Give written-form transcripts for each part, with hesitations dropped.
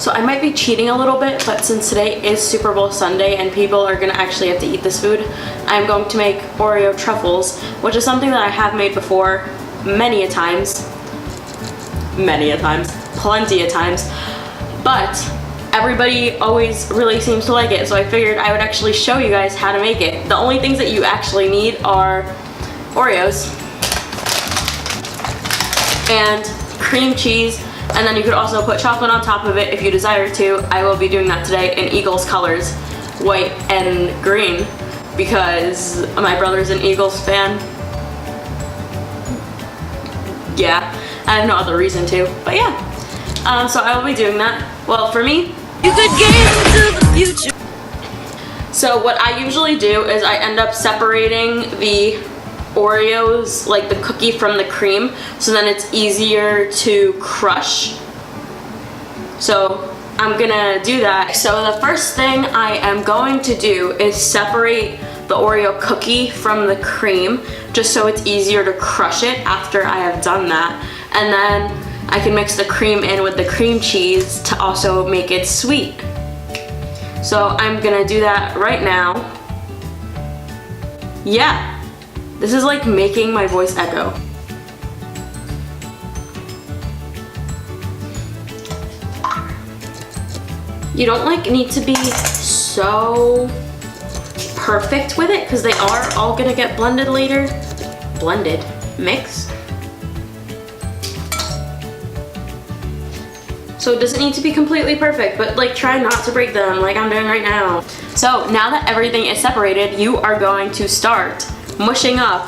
So I might be cheating a little bit, but since today is Super Bowl Sunday and people are gonna actually have to eat this food, I'm going to make Oreo truffles, which is something that I have made before many a times. Many a times. Plenty of times. But everybody always really seems to like it, so I figured I would actually show you guys how to make it. The only things that you actually need are Oreos and cream cheese, and then you could also put chocolate on top of it if you desire to. I will be doing that today in Eagles colors, white and green, because my brother's an Eagles fan. Yeah, I have no other reason to, but yeah. So I will be doing that. Well, for me, you could gaze into the future. So what I usually do is I end up separating the Oreos, like the cookie from the cream, so then it's easier to crush. So I'm gonna do that. So the first thing I am going to do is separate the Oreo cookie from the cream, just so it's easier to crush it after I have done that. And then I can mix the cream in with the cream cheese to also make it sweet. So I'm gonna do that right now. Yeah. This is like making my voice echo. You don't like need to be so perfect with it because they are all gonna get blended later. Blended, mixed. So it doesn't need to be completely perfect, but like try not to break them like I'm doing right now. So now that everything is separated, you are going to start mushing up.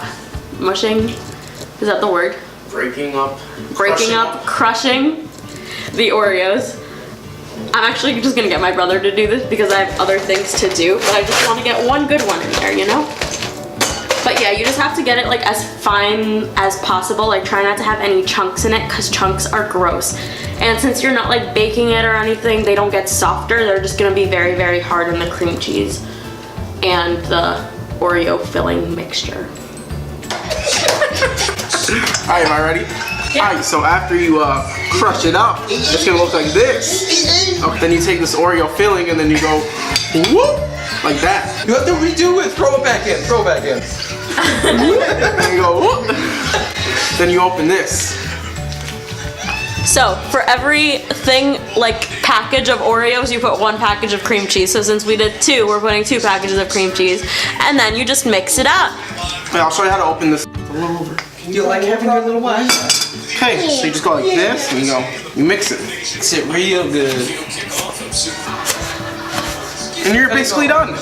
Mushing, is that the word? Breaking up. Crushing the Oreos. I'm actually just gonna get my brother to do this because I have other things to do, but I just want to get one good one in there, you know? But yeah, you just have to get it like as fine as possible. Like try not to have any chunks in it because chunks are gross. And since you're not like baking it or anything, they don't get softer. They're just gonna be very, very hard in the cream cheese and the Oreo filling mixture. Alright, am I ready? Yeah. Alright, so after you crush it up, it's gonna look like this. Okay, then you take this Oreo filling and then you go whoop, like that. You have to redo it. Throw it back in. Throw it back in. And you go whoop. Then you open this. So for everything like package of Oreos, you put 1 package of cream cheese. So since we did 2, we're putting 2 packages of cream cheese, and then you just mix it up. Okay, I'll show you how to open this. A little over. Do you like having your little wine? Okay, so you just go like this, and you mix it. Mix it real good. And you're basically done.